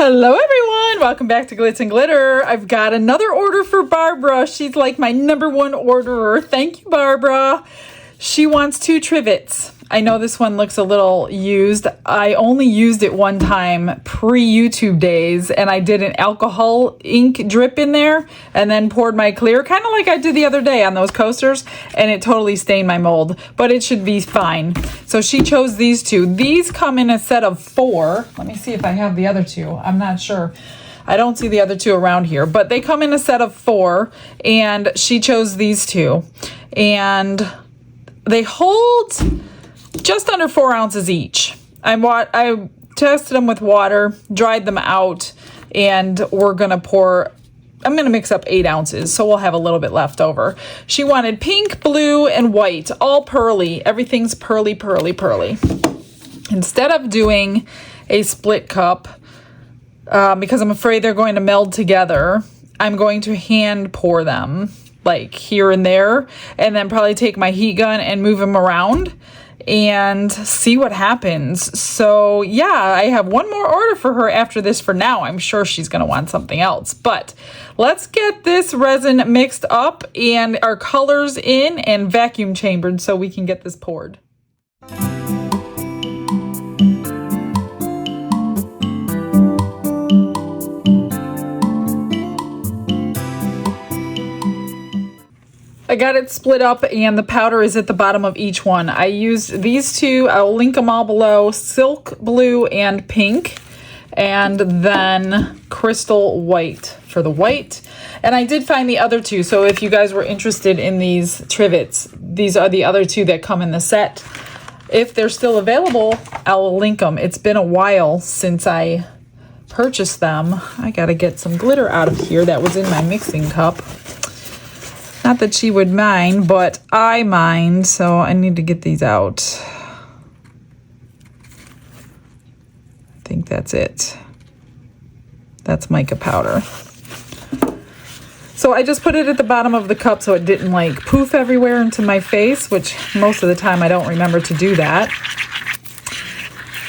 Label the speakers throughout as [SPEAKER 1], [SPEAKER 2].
[SPEAKER 1] Hello everyone, welcome back to Glitz and Glitter. I've got another order for Barbara. She's like my #1 orderer. Thank you, Barbara. She wants 2 trivets. I know this one looks a little used. I only used it one time pre-YouTube days, and I did an alcohol ink drip in there and then poured my clear, kind of like I did the other day on those coasters, and it totally stained my mold, but it should be fine. So she chose these 2. These come in a set of 4. Let me see if I have the other 2. I'm not sure. I don't see the other 2 around here, but they come in a set of 4, and she chose these 2. And they hold just under 4 ounces each. I tested them with water, dried them out, and I'm gonna mix up 8 ounces, so we'll have a little bit left over. She wanted pink, blue, and white, all pearly. Everything's pearly, pearly, pearly. Instead of doing a split cup, because I'm afraid they're going to meld together, I'm going to hand pour them, like here and there, and then probably take my heat gun and move them around and see what happens. So yeah, I have one more order for her after this for now. I'm sure she's going to want something else, but let's get this resin mixed up and our colors in and vacuum chambered so we can get this poured. I got it split up and the powder is at the bottom of each one. I used these 2, I'll link them all below, silk blue and pink, and then crystal white for the white. And I did find the other 2, so if you guys were interested in these trivets, these are the other 2 that come in the set. If they're still available, I'll link them. It's been a while since I purchased them. I gotta get some glitter out of here that was in my mixing cup. Not that she would mind, but I mind, so I need to get these out. I think that's it. That's mica powder. So I just put it at the bottom of the cup so it didn't like poof everywhere into my face, which most of the time I don't remember to do that.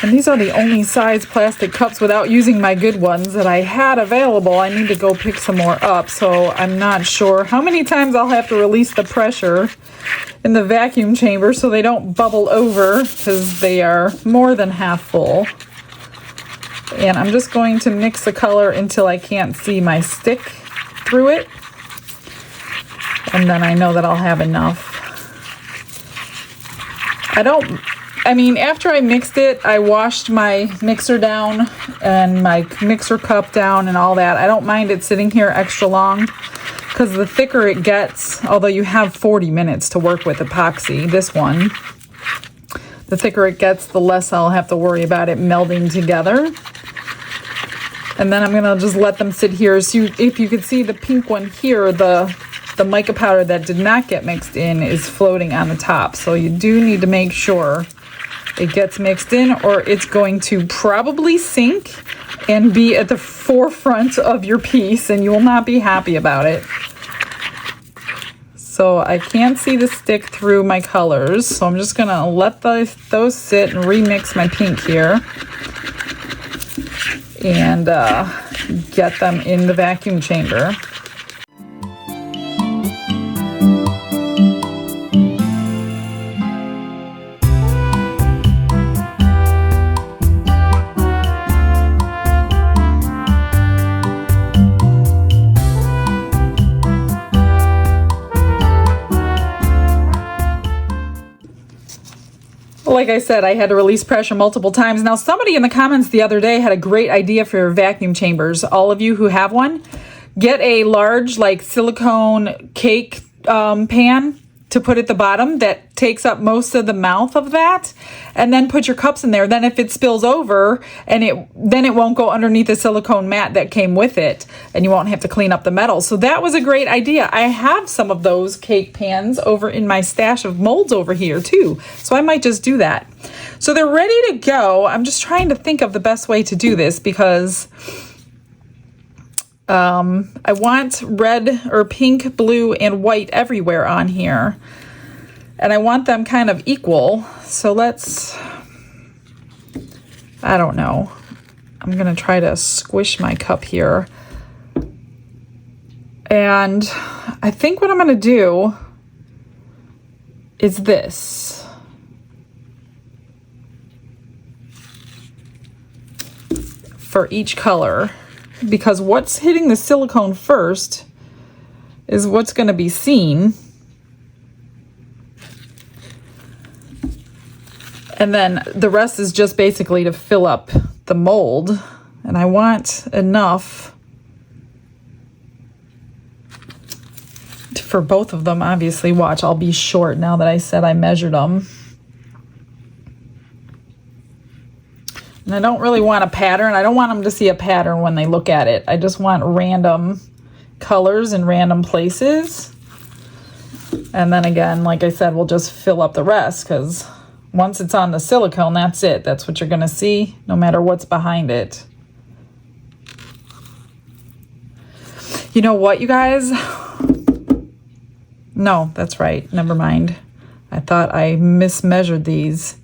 [SPEAKER 1] And these are the only size plastic cups without using my good ones that I had available. I need to go pick some more up, so I'm not sure how many times I'll have to release the pressure in the vacuum chamber so they don't bubble over, because they are more than half full. And I'm just going to mix the color until I can't see my stick through it. And then I know that I'll have enough. After I mixed it, I washed my mixer down and my mixer cup down and all that. I don't mind it sitting here extra long, because the thicker it gets, although you have 40 minutes to work with epoxy, this one, the thicker it gets, the less I'll have to worry about it melding together. And then I'm going to just let them sit here. So if you can see the pink one here, the mica powder that did not get mixed in is floating on the top. So you do need to make sure it gets mixed in, or it's going to probably sink and be at the forefront of your piece, and you will not be happy about it. So I can't see the stick through my colors, so I'm just gonna let those sit and remix my pink here and get them in the vacuum chamber. Like I said, I had to release pressure multiple times. Now, somebody in the comments the other day had a great idea for your vacuum chambers. All of you who have one, get a large like silicone cake pan to put at the bottom that takes up most of the mouth of that, and then put your cups in there. Then if it spills over, then it won't go underneath the silicone mat that came with it, and you won't have to clean up the metal. So that was a great idea. I have some of those cake pans over in my stash of molds over here too, so I might just do that. So they're ready to go. I'm just trying to think of the best way to do this, because I want red or pink, blue, and white everywhere on here. And I want them kind of equal. So let's, I don't know. I'm gonna try to squish my cup here. And I think what I'm gonna do is this. For each color, because what's hitting the silicone first is what's gonna be seen. And then the rest is just basically to fill up the mold. And I want enough for both of them, obviously. Watch, I'll be short now that I said I measured them. And I don't really want a pattern. I don't want them to see a pattern when they look at it. I just want random colors in random places. And then again, like I said, we'll just fill up the rest, because once it's on the silicone, that's it. That's what you're gonna see, no matter what's behind it. You know what, you guys? No, that's right. Never mind. I thought I mismeasured these.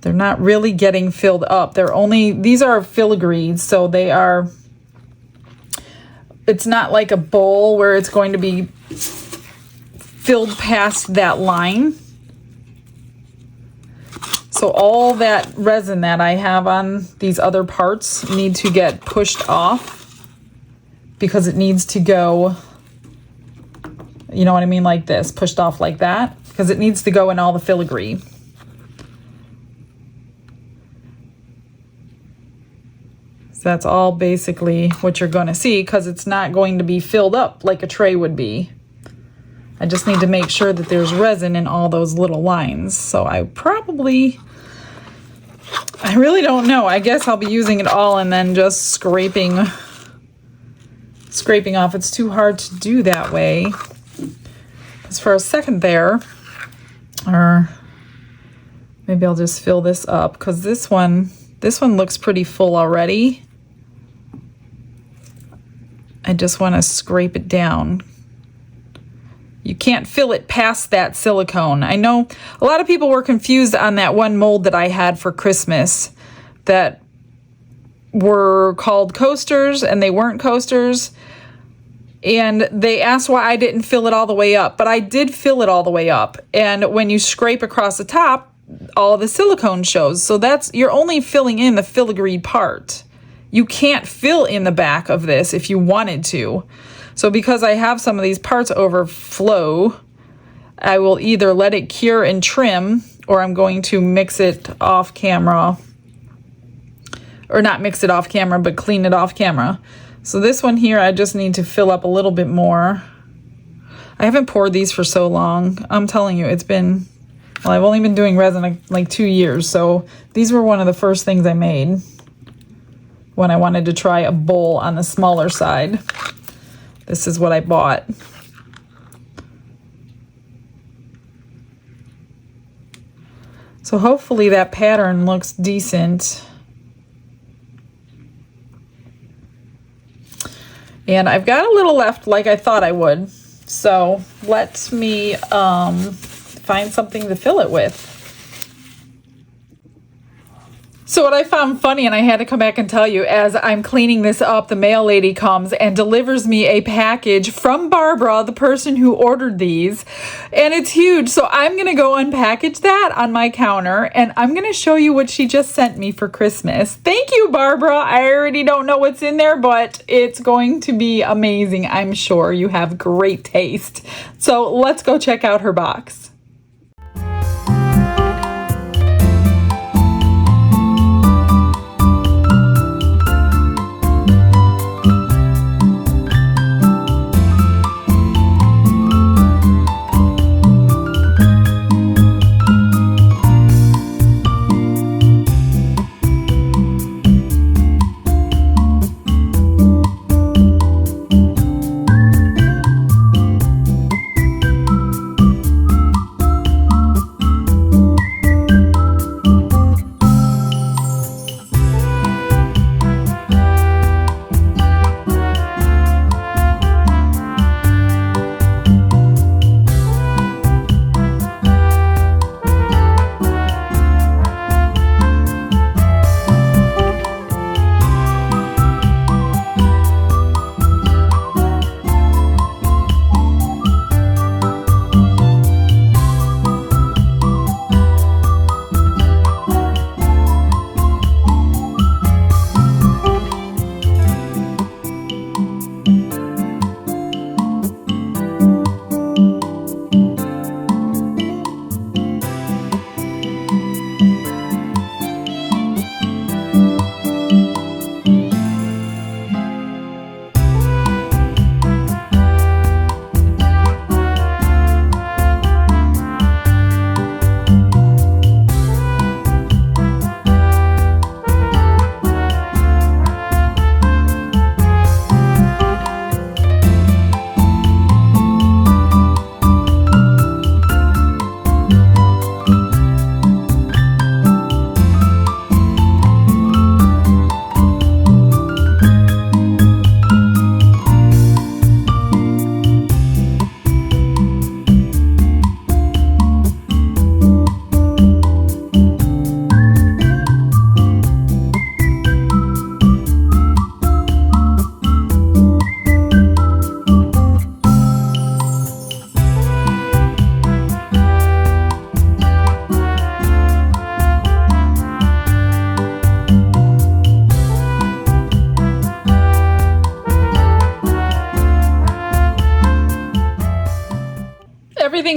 [SPEAKER 1] They're not really getting filled up. They're only, these are filigrees, so they are, it's not like a bowl where it's going to be filled past that line. So all that resin that I have on these other parts need to get pushed off, because it needs to go, you know what I mean, like this, pushed off like that, because it needs to go in all the filigree. So that's all basically what you're going to see, because it's not going to be filled up like a tray would be. I just need to make sure that there's resin in all those little lines. So I really don't know. I guess I'll be using it all and then just scraping off. It's too hard to do that way. Because for a second there, or maybe I'll just fill this up, because this one looks pretty full already. I just want to scrape it down. You can't fill it past that silicone. I know a lot of people were confused on that one mold that I had for Christmas that were called coasters, and they weren't coasters. And they asked why I didn't fill it all the way up, but I did fill it all the way up. And when you scrape across the top, all the silicone shows. So you're only filling in the filigree part. You can't fill in the back of this if you wanted to. So because I have some of these parts overflow, I will either let it cure and trim, or I'm going to mix it off camera. Or not mix it off camera, but clean it off camera. So this one here, I just need to fill up a little bit more. I haven't poured these for so long. I'm telling you, it's been, well, I've only been doing resin like 2 years. So these were one of the first things I made when I wanted to try a bowl on the smaller side. This is what I bought. So hopefully that pattern looks decent. And I've got a little left like I thought I would. So let me find something to fill it with. So what I found funny, and I had to come back and tell you, as I'm cleaning this up, the mail lady comes and delivers me a package from Barbara, the person who ordered these, and it's huge. So I'm going to go unpackage that on my counter, and I'm going to show you what she just sent me for Christmas. Thank you, Barbara. I already don't know what's in there, but it's going to be amazing. I'm sure you have great taste. So let's go check out her box.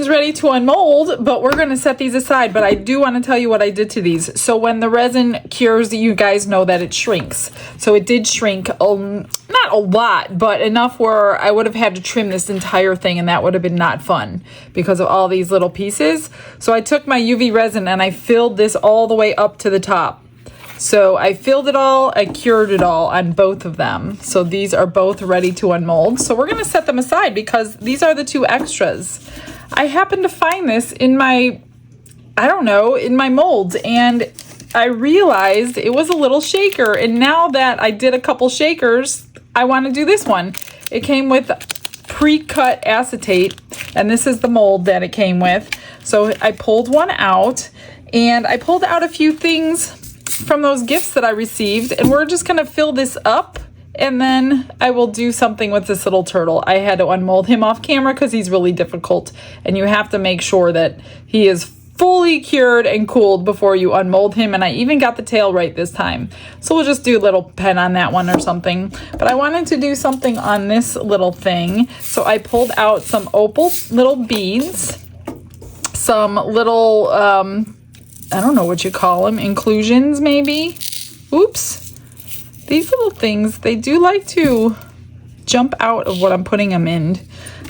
[SPEAKER 1] resin's ready to unmold, but we're going to set these aside. But I do want to tell you what I did to these. So when the resin cures, you guys know that it shrinks. So it did shrink, not a lot, but enough where I would have had to trim this entire thing, and that would have been not fun because of all these little pieces. So I took my UV resin and I filled this all the way up to the top. So I filled it all, I cured it all on both of them. So these are both ready to unmold. So we're gonna set them aside because these are the two extras. I happened to find this in my, I don't know, in my molds, and I realized it was a little shaker. And now that I did a couple shakers, I wanna do this one. It came with pre-cut acetate, and this is the mold that it came with. So I pulled one out, and I pulled out a few things from those gifts that I received, and we're just gonna fill this up, and then I will do something with this little turtle. I had to unmold him off camera because he's really difficult, and you have to make sure that he is fully cured and cooled before you unmold him. And I even got the tail right this time, so we'll just do a little pen on that one or something. But I wanted to do something on this little thing, so I pulled out some opal little beads, some little I don't know what you call them, inclusions maybe. Oops. These little things, they do like to jump out of what I'm putting them in.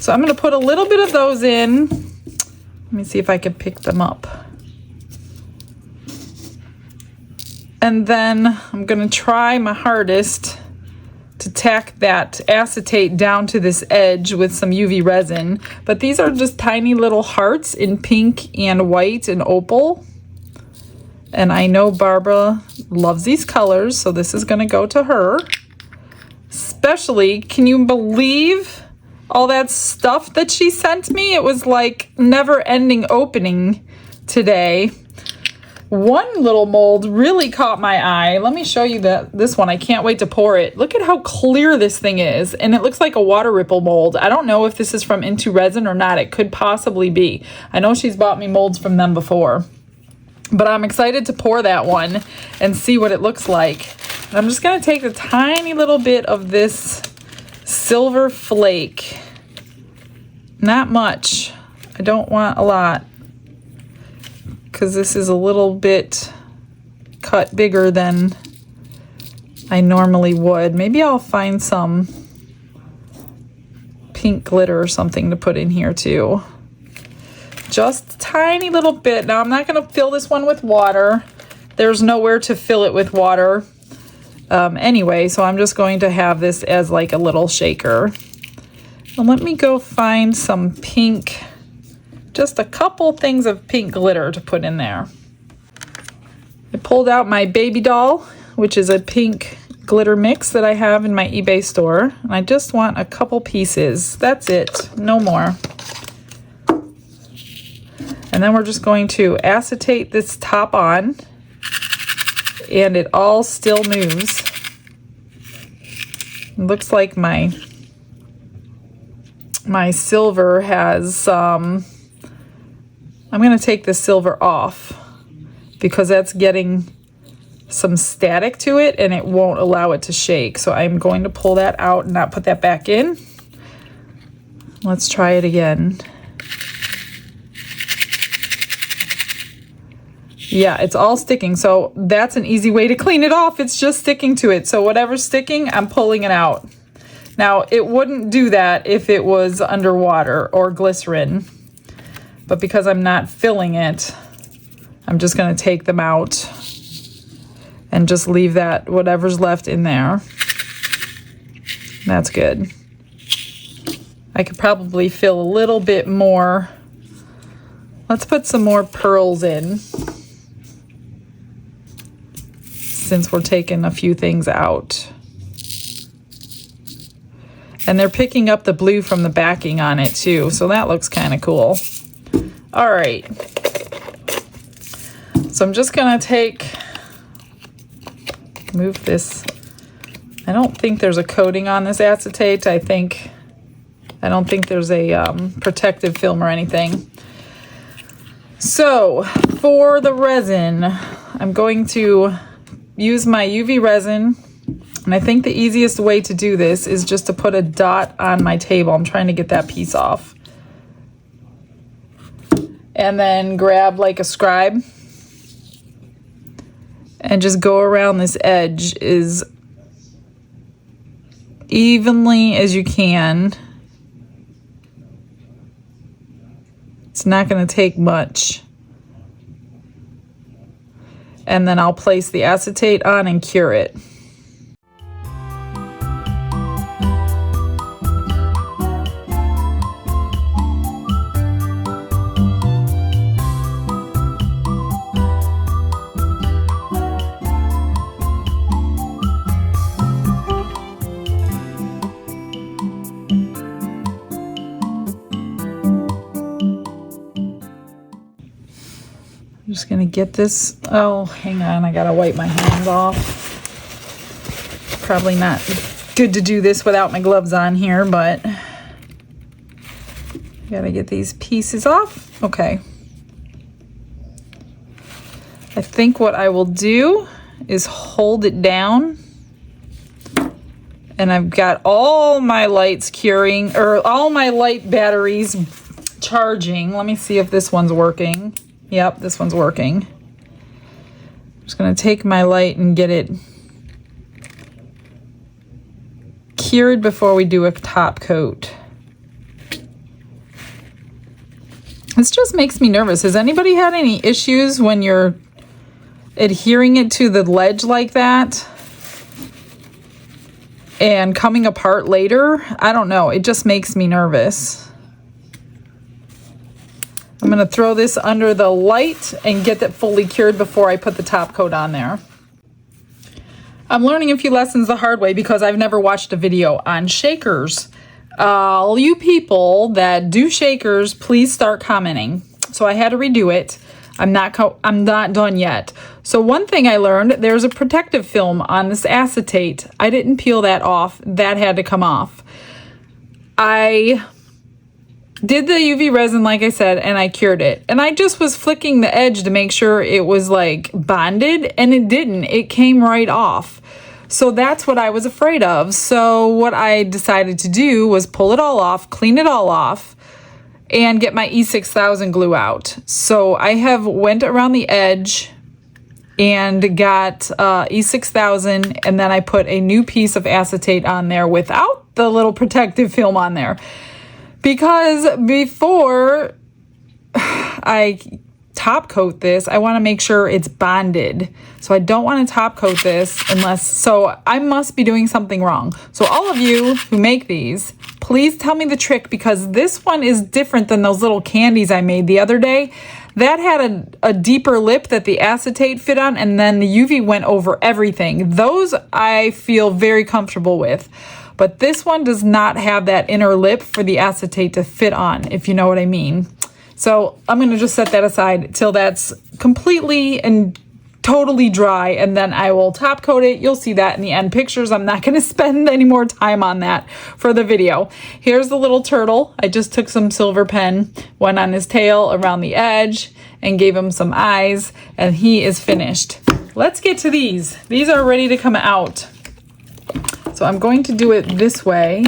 [SPEAKER 1] So I'm going to put a little bit of those in. Let me see if I can pick them up. And then I'm going to try my hardest to tack that acetate down to this edge with some UV resin. But these are just tiny little hearts in pink and white and opal. And I know Barbara loves these colors, so this is gonna go to her. Especially, can you believe all that stuff that she sent me? It was like never-ending opening today. One little mold really caught my eye. Let me show you this one. I can't wait to pour it. Look at how clear this thing is, and it looks like a water ripple mold. I don't know if this is from Into Resin or not. It could possibly be. I know she's bought me molds from them before. But I'm excited to pour that one and see what it looks like. And I'm just going to take a tiny little bit of this silver flake. Not much. I don't want a lot, because this is a little bit cut bigger than I normally would. Maybe I'll find some pink glitter or something to put in here too. Just a tiny little bit. Now I'm not going to fill this one with water. There's nowhere to fill it with water anyway, so I'm just going to have this as like a little shaker. And let me go find some pink, just a couple things of pink glitter to put in there. I pulled out my baby doll, which is a pink glitter mix that I have in my eBay store. And I just want a couple pieces. That's it, no more. And then we're just going to acetate this top on, and it all still moves. It looks like my silver has, I'm going to take the silver off because that's getting some static to it and it won't allow it to shake. So I'm going to pull that out and not put that back in. Let's try it again. Yeah, it's all sticking, so that's an easy way to clean it off. It's just sticking to it. So whatever's sticking, I'm pulling it out. Now, it wouldn't do that if it was underwater or glycerin, but because I'm not filling it, I'm just going to take them out and just leave that, whatever's left in there. That's good. I could probably fill a little bit more. Let's put some more pearls in, since we're taking a few things out. And they're picking up the blue from the backing on it too, so that looks kind of cool. All right. So I'm just gonna move this. I don't think there's a coating on this acetate. I don't think there's a protective film or anything. So for the resin, I'm going to use my UV resin, and I think the easiest way to do this is just to put a dot on my table. I'm trying to get that piece off. and then grab like a scribe and just go around this edge as evenly as you can. It's not going to take much. And then I'll place the acetate on and cure it. I'm just gonna get this. Oh, hang on, I gotta wipe my hands off. Probably not good to do this without my gloves on here, but I gotta get these pieces off. Okay. I think what I will do is hold it down, and I've got all my lights curing, or all my light batteries charging. Let me see if this one's working. Yep, this one's working. I'm just going to take my light and get it cured before we do a top coat. This just makes me nervous. Has anybody had any issues when you're adhering it to the ledge like that and coming apart later? I don't know. It just makes me nervous. I'm going to throw this under the light and get that fully cured before I put the top coat on there. I'm learning a few lessons the hard way because I've never watched a video on shakers. All you people that do shakers, please start commenting. So I had to redo it. I'm not done yet. So one thing I learned, there's a protective film on this acetate. I didn't peel that off. That had to come off. I did the UV resin, like I said, and I cured it. And I just was flicking the edge to make sure it was like bonded, and it didn't. It came right off. So that's what I was afraid of. So what I decided to do was pull it all off, clean it all off, and get my E6000 glue out. So I have went around the edge and got E6000, and then I put a new piece of acetate on there without the little protective film on there. Because before I top coat this, I want to make sure it's bonded. So I don't want to top coat this so I must be doing something wrong. So all of you who make these, please tell me the trick, because this one is different than those little candies I made the other day. That had a deeper lip that the acetate fit on, and then the UV went over everything. Those I feel very comfortable with. But this one does not have that inner lip for the acetate to fit on, if you know what I mean. So I'm going to just set that aside till that's completely and totally dry, and then I will top coat it. You'll see that in the end pictures. I'm not going to spend any more time on that for the video. Here's the little turtle. I just took some silver pen, went on his tail around the edge, and gave him some eyes, and he is finished. Let's get to these. These are ready to come out. So I'm going to do it this way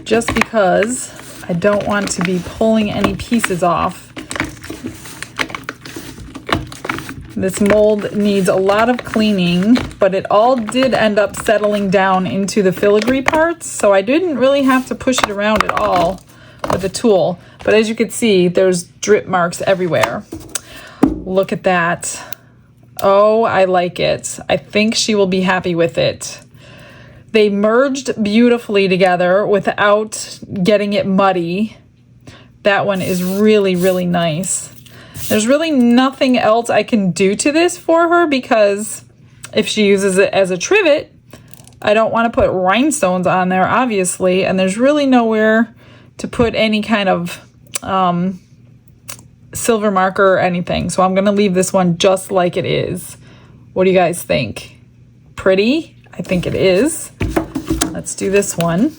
[SPEAKER 1] just because I don't want to be pulling any pieces off. This mold needs a lot of cleaning, but it all did end up settling down into the filigree parts, so I didn't really have to push it around at all with a tool. But as you can see, there's drip marks everywhere. Look at that. Oh, I like it. I think she will be happy with it. They merged beautifully together without getting it muddy. That one is really, really nice. There's really nothing else I can do to this for her, because if she uses it as a trivet, I don't want to put rhinestones on there, obviously, and there's really nowhere to put any kind of silver marker or anything. So I'm going to leave this one just like it is. What do you guys think? Pretty? I think it is. Let's do this one.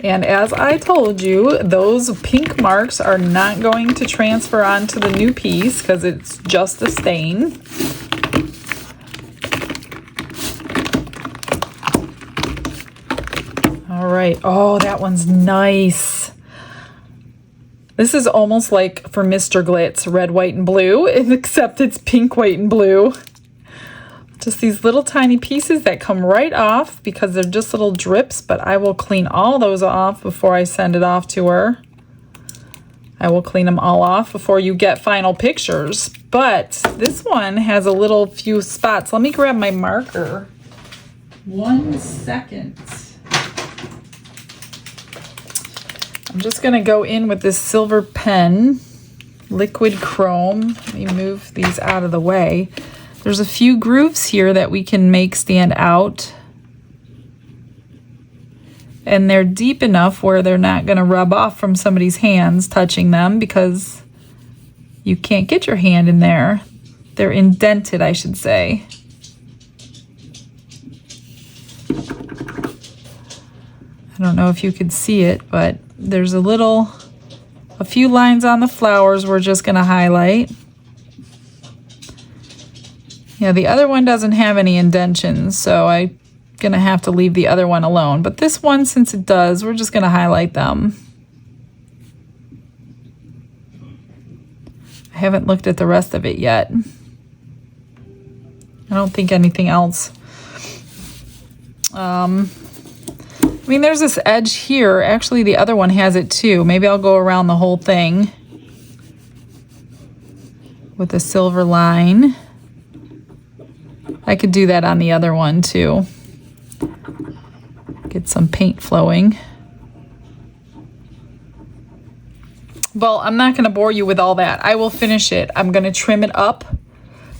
[SPEAKER 1] And as I told you, those pink marks are not going to transfer onto the new piece because it's just a stain. All right. Oh, that one's nice. This is almost like for Mr. Glitz, red, white, and blue, except it's pink, white, and blue. Just these little tiny pieces that come right off because they're just little drips, but I will clean all those off before I send it off to her. I will clean them all off before you get final pictures. But this one has a little few spots. Let me grab my marker. 1 second. I'm just going to go in with this silver pen, liquid chrome. Let me move these out of the way. There's a few grooves here that we can make stand out. And they're deep enough where they're not going to rub off from somebody's hands touching them because you can't get your hand in there. They're indented, I should say. I don't know if you could see it, but there's a few lines on the flowers we're just going to highlight. Yeah, the other one doesn't have any indentions, so I'm going to have to leave the other one alone. But this one, since it does, we're just going to highlight them. I haven't looked at the rest of it yet. I don't think anything else. I mean, there's this edge here. Actually, the other one has it too. Maybe I'll go around the whole thing with a silver line. I could do that on the other one too. Get some paint flowing. Well, I'm not going to bore you with all that. I will finish it. I'm going to trim it up.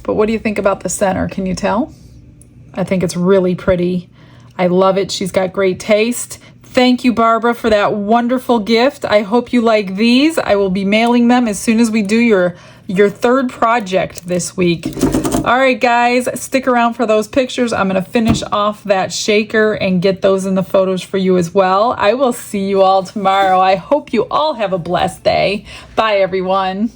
[SPEAKER 1] But what do you think about the center? Can you tell? I think it's really pretty. I love it. She's got great taste. Thank you, Barbara, for that wonderful gift. I hope you like these. I will be mailing them as soon as we do your third project this week. All right, guys, stick around for those pictures. I'm going to finish off that shaker and get those in the photos for you as well. I will see you all tomorrow. I hope you all have a blessed day. Bye, everyone.